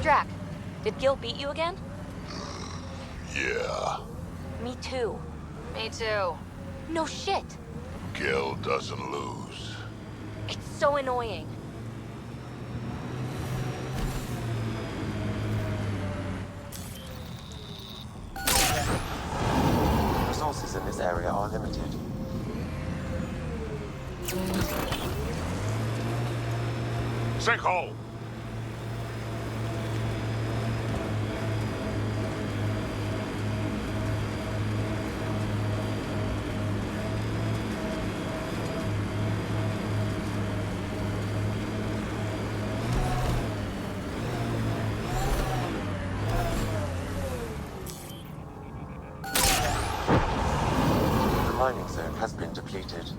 Drac, did Gil beat you again? Yeah. Me too. Me too. No shit. Gil doesn't lose. It's so annoying. Resources in this area are limited. Sinkhole! The mining zone has been depleted.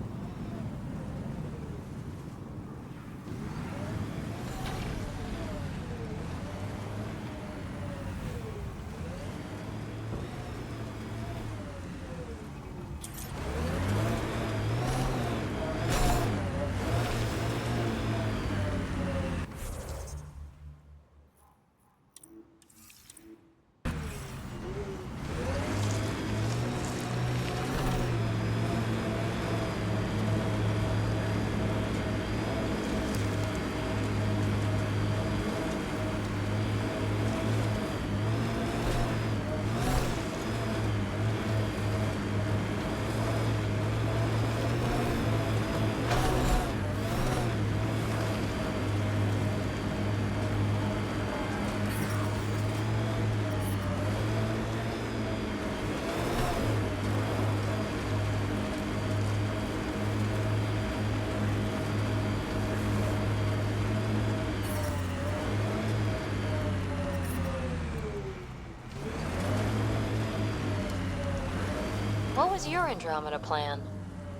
What was your Andromeda plan?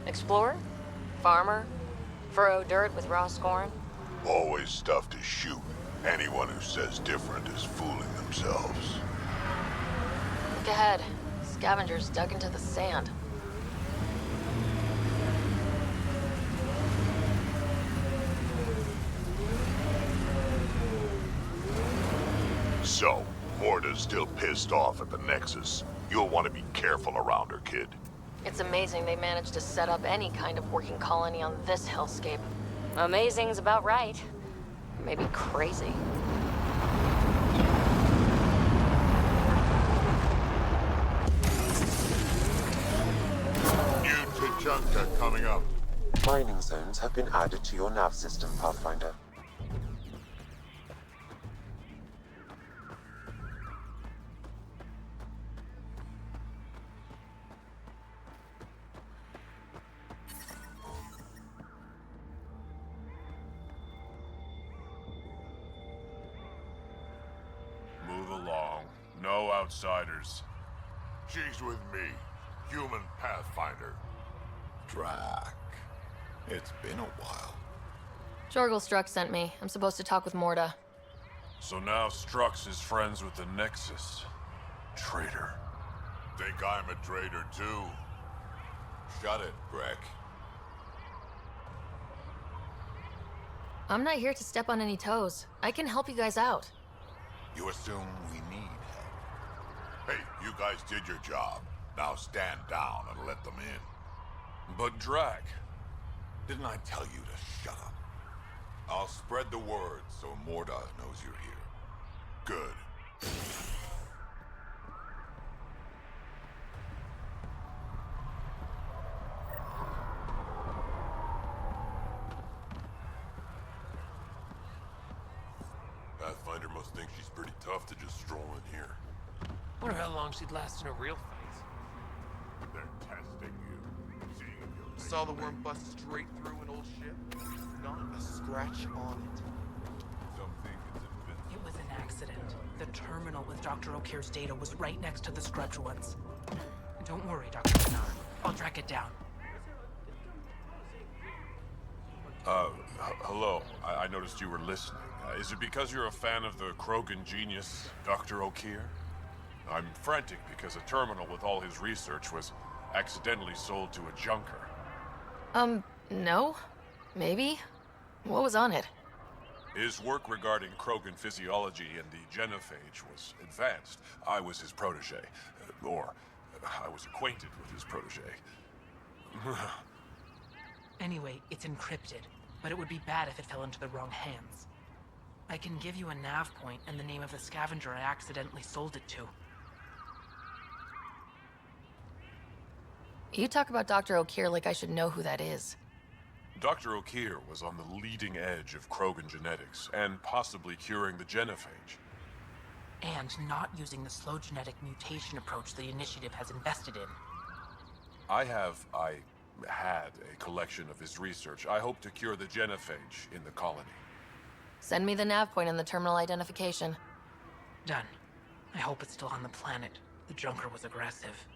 Explorer? Farmer? Furrow dirt with raw scorn? Always stuff to shoot. Anyone who says different is fooling themselves. Look ahead. Scavengers dug into the sand. So, Morta's still pissed off at the Nexus. You'll want to be careful around her, kid. It's amazing they managed to set up any kind of working colony on this hellscape. Amazing's about right. Maybe crazy. New Tachanka coming up. Mining zones have been added to your nav system, Pathfinder. Move along. No outsiders. She's with me, human Pathfinder. Drac. It's been a while. Jorgel Struck sent me. I'm supposed to talk with Morta. So now Strux is friends with the Nexus. Traitor. Think I'm a traitor too? Shut it, Breck. I'm not here to step on any toes. I can help you guys out. You assume we need help. Hey, you guys did your job. Now stand down and let them in. But Drac. Didn't I tell you to shut up? I'll spread the word so Morta knows you're here. Good. Pathfinder must think she's pretty tough to just stroll in here. Wonder how long she'd last in a real fight. They're testing you. Seeing if you'll take Saw the worm bust straight through an old ship. Not a scratch on it. Some think it's invincible. It was an accident. The terminal with Dr. O'Keefe's data was right next to the scrubbed ones. Don't worry, Dr. Bernard. I'll track it down. Hello. I noticed you were listening. Is it because you're a fan of the Krogan genius, Dr. O'Keefe? I'm frantic because a terminal with all his research was accidentally sold to a junker. No? Maybe? What was on it? His work regarding Krogan physiology and the genophage was advanced. I was his protege. I was acquainted with his protege. Anyway, it's encrypted, but it would be bad if it fell into the wrong hands. I can give you a nav point and the name of the scavenger I accidentally sold it to. You talk about Dr. O'Keefe like I should know who that is. Dr. O'Keefe was on the leading edge of Krogan genetics, and possibly curing the genophage. And not using the slow genetic mutation approach the Initiative has invested in. I had a collection of his research. I hope to cure the genophage in the colony. Send me the nav point and the terminal identification. Done. I hope it's still on the planet. The Junker was aggressive.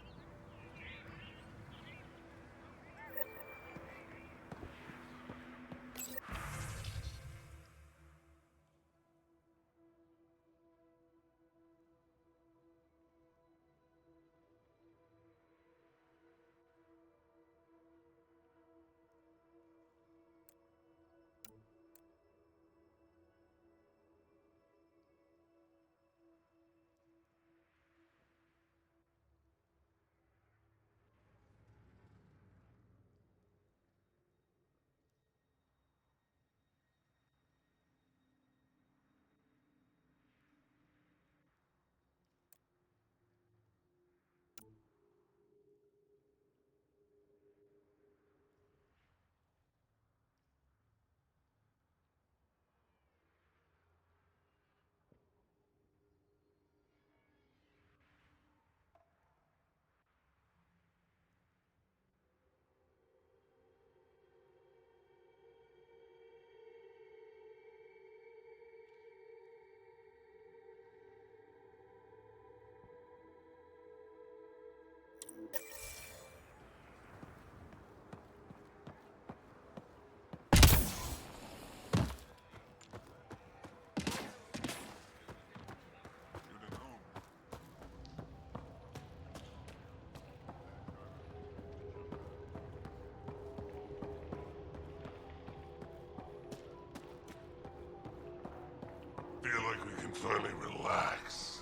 Feel like we can finally relax.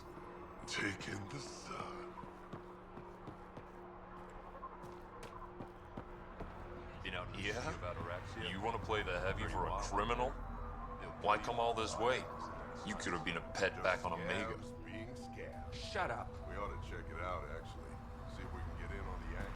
Take in the sun. Yeah? You want to play the heavy for a criminal? Why come all this way? You could have been a pet back on Omega. Being scabs. Shut up. We ought to check it out, actually. See if we can get in on the action.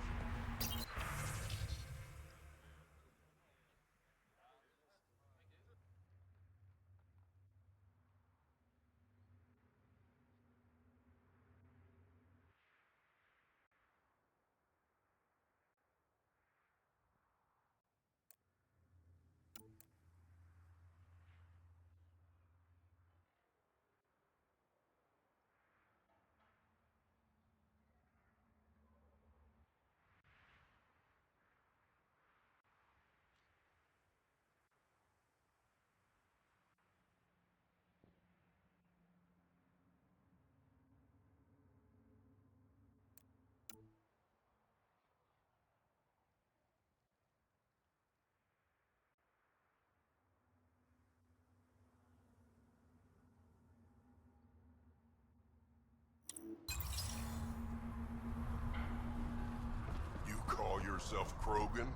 You call yourself Krogan?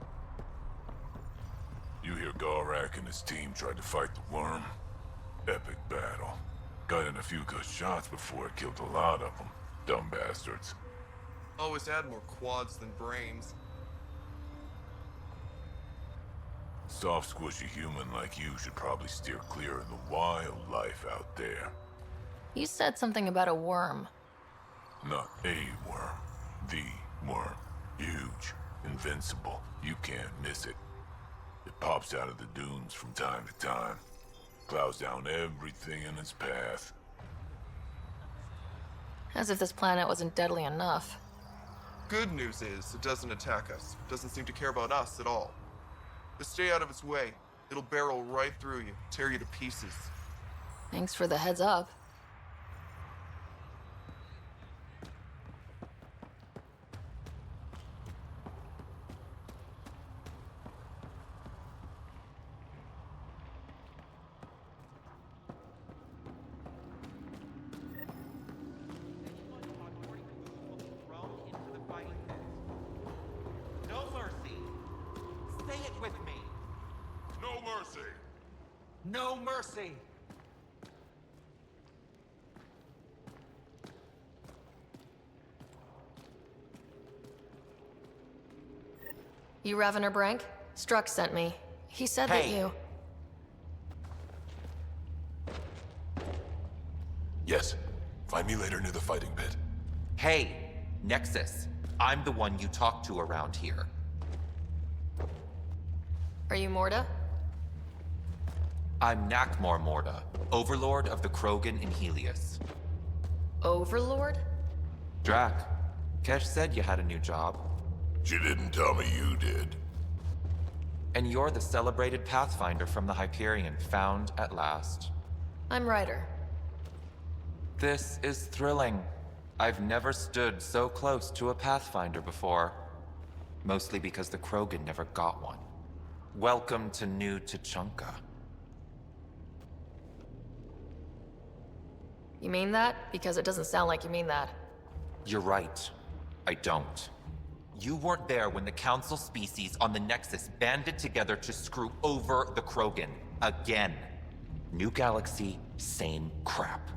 You hear Garak and his team tried to fight the worm? Epic battle. Got in a few good shots before it killed a lot of them. Dumb bastards. Always had more quads than brains. Soft, squishy human like you should probably steer clear of the wildlife out there. You said something about a worm. Not a worm. The worm. Huge. Invincible. You can't miss it. It pops out of the dunes from time to time. Plows down everything in its path. As if this planet wasn't deadly enough. Good news is, it doesn't attack us. It doesn't seem to care about us at all. Just stay out of its way. It'll barrel right through you, tear you to pieces. Thanks for the heads up. No mercy! You Revener Brank? Struck sent me. He said that you... Yes. Find me later near the fighting pit. Hey, Nexus. I'm the one you talk to around here. Are you Morda? I'm Nakmor Morda, Overlord of the Krogan in Helios. Overlord? Drac, Kesh said you had a new job. She didn't tell me you did. And you're the celebrated Pathfinder from the Hyperion, found at last. I'm Ryder. This is thrilling. I've never stood so close to a Pathfinder before. Mostly because the Krogan never got one. Welcome to New Tuchanka. You mean that? Because it doesn't sound like you mean that. You're right. I don't. You weren't there when the Council species on the Nexus banded together to screw over the Krogan. Again. New galaxy, same crap.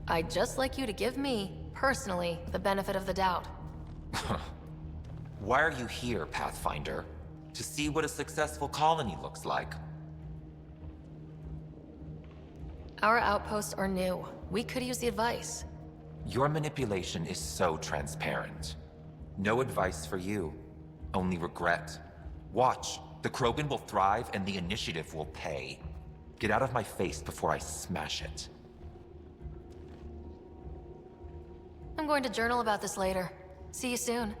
I'd just like you to give me, personally, the benefit of the doubt. Why are you here, Pathfinder? To see what a successful colony looks like. Our outposts are new. We could use the advice. Your manipulation is so transparent. No advice for you. Only regret. Watch. The Krogan will thrive and the initiative will pay. Get out of my face before I smash it. I'm going to journal about this later. See you soon.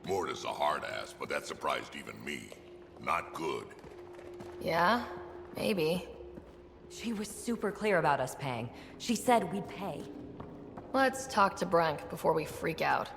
Morta's a hard ass, but that surprised even me. Not good. Yeah? Maybe. She was super clear about us paying. She said we'd pay. Let's talk to Brank before we freak out.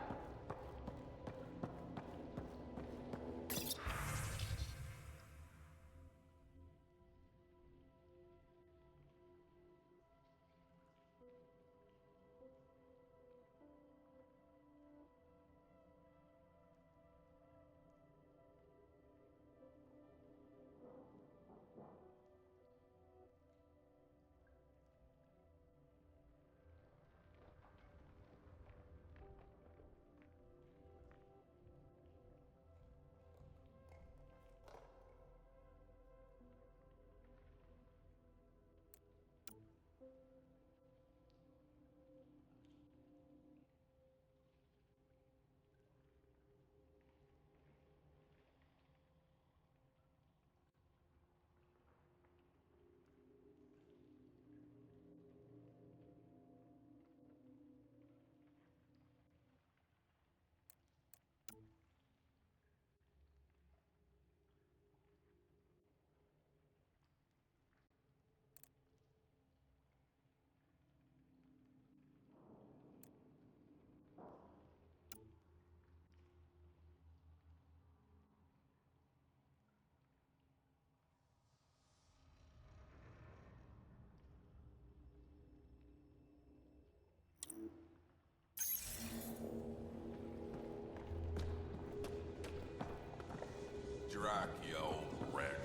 Drac, you old wreck.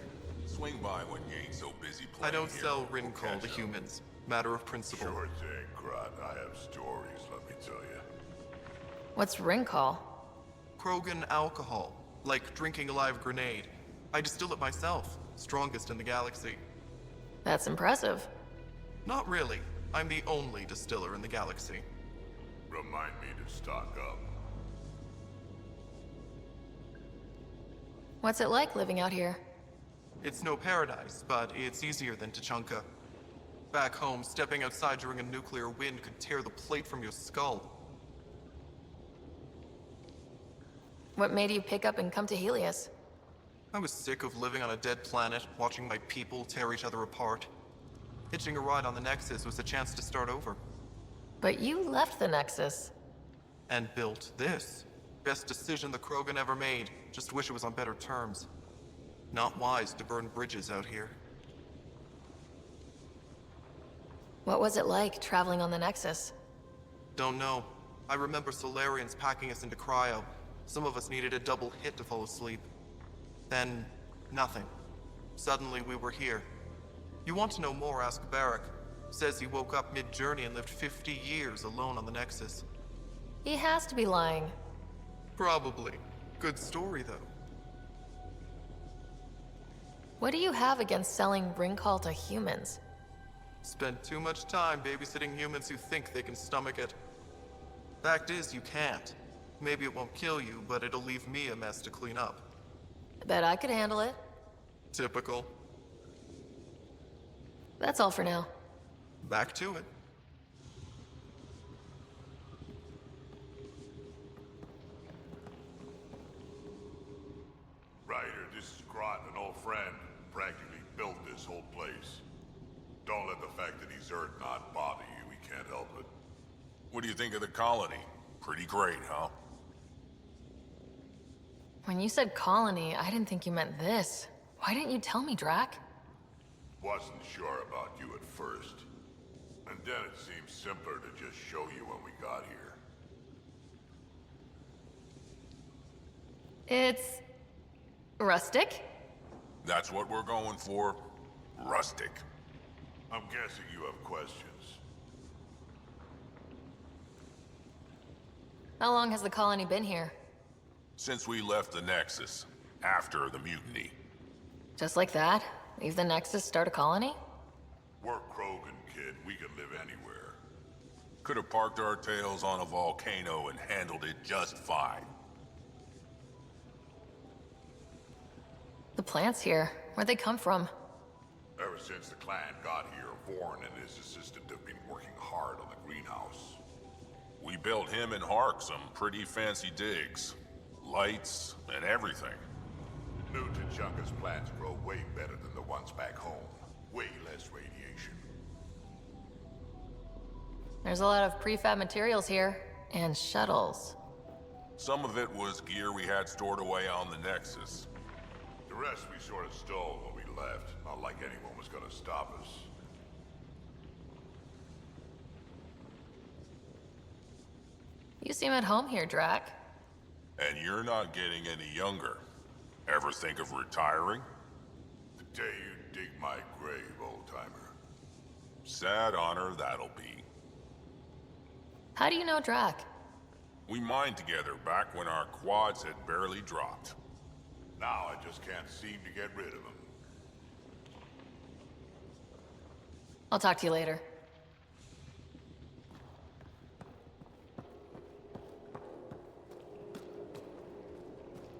Swing by when you ain't so busy playing. I don't here. sell We'll Rincol catch to up. humans. Matter of principle. Sure thing, Crot. I have stories, let me tell you. What's Rincol? Krogan alcohol. Like drinking a live grenade. I distill it myself. Strongest in the galaxy. That's impressive. Not really. I'm the only distiller in the galaxy. Remind me to stock up. What's it like living out here? It's no paradise, but it's easier than Tuchanka. Back home, stepping outside during a nuclear wind could tear the plate from your skull. What made you pick up and come to Helios? I was sick of living on a dead planet, watching my people tear each other apart. Hitching a ride on the Nexus was a chance to start over. But you left the Nexus. And built this. Best decision the Krogan ever made. Just wish it was on better terms. Not wise to burn bridges out here. What was it like traveling on the Nexus? Don't know. I remember Solarians packing us into cryo. Some of us needed a double hit to fall asleep. Then, nothing. Suddenly we were here. You want to know more, ask Barrack. Says he woke up mid-journey and lived 50 years alone on the Nexus. He has to be lying. Probably. Good story, though. What do you have against selling ring call to humans? Spent too much time babysitting humans who think they can stomach it. Fact is, you can't. Maybe it won't kill you, but it'll leave me a mess to clean up. I bet I could handle it. Typical. That's all for now. Back to it. Ryder, this is Grot, an old friend. Practically built this whole place. Don't let the fact that he's Earth not bother you. He can't help it. What do you think of the colony? Pretty great, huh? When you said colony, I didn't think you meant this. Why didn't you tell me, Drac? Wasn't sure about you at first. And then it seemed simpler to just show you when we got here. It's... rustic? That's what we're going for. Rustic. I'm guessing you have questions. How long has the colony been here? Since we left the Nexus, after the mutiny. Just like that? Leave the Nexus, start a colony? We're Krogan, kid. We can live anywhere. Could have parked our tails on a volcano and handled it just fine. The plants here, where'd they come from? Ever since the clan got here, Vorn and his assistant have been working hard on the greenhouse. We built him and Hark some pretty fancy digs. Lights and everything. New Tachanka's plants grow way better than the ones back home. Way less radiation. There's a lot of prefab materials here, and shuttles. Some of it was gear we had stored away on the Nexus. The rest we sort of stole when we left. Not like anyone was gonna stop us. You seem at home here, Drac. And you're not getting any younger. Ever think of retiring? The day you dig my grave, old-timer. Sad honor that'll be. How do you know Drac? We mined together back when our quads had barely dropped. Now I just can't seem to get rid of him. I'll talk to you later.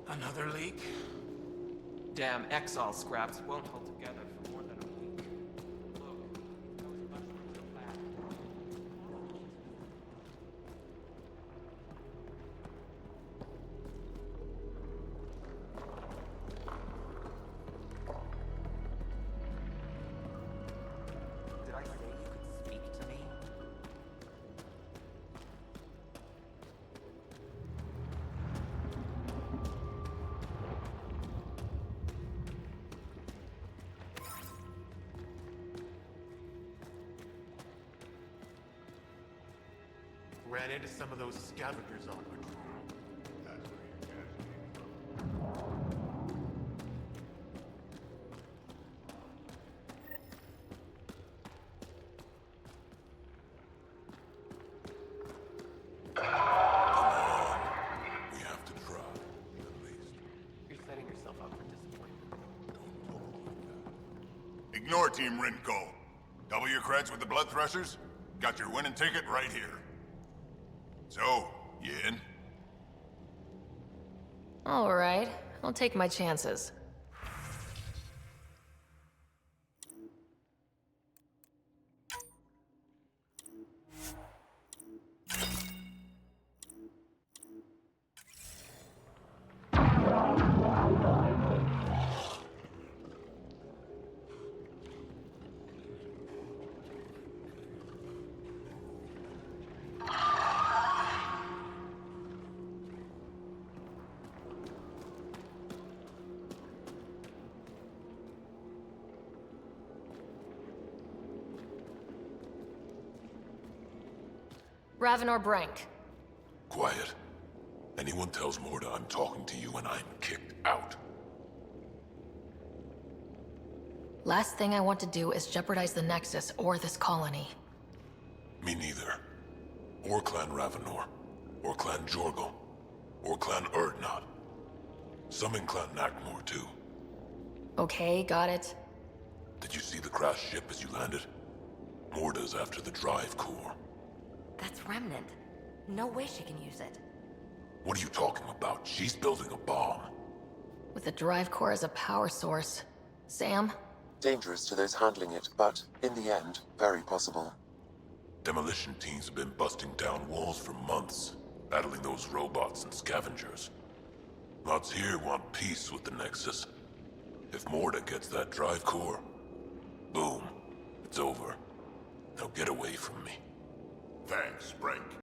Another leak? Damn Exile scraps won't hold together for more than a week. Look, those mushrooms are bad. Did I say you could speak to me? Ran into some of those scavengers on patrol. That's where you get it. We have to try, at least. You're setting yourself up for disappointment. Ignore Team Rinko. Double your creds with the blood thrusters? Got your winning ticket right here. So, you in? All right, I'll take my chances. Ravenor Brank. quiet. Anyone tells Morda I'm talking to you and I'm kicked out. Last thing I want to do is jeopardize the Nexus or this colony. Me neither. Or Clan Ravenor. Or Clan Jorgal. Or Clan Urdnot. Some in Clan Nakmor too. Okay, got it. Did you see the crashed ship as you landed? Morda's after the drive core. That's Remnant. No way she can use it. What are you talking about? She's building a bomb. With the drive core as a power source. Sam? Dangerous to those handling it, but in the end, very possible. Demolition teams have been busting down walls for months, battling those robots and scavengers. Lots here want peace with the Nexus. If Morda gets that drive core, boom, it's over. Now get away from me. Thanks, Brink.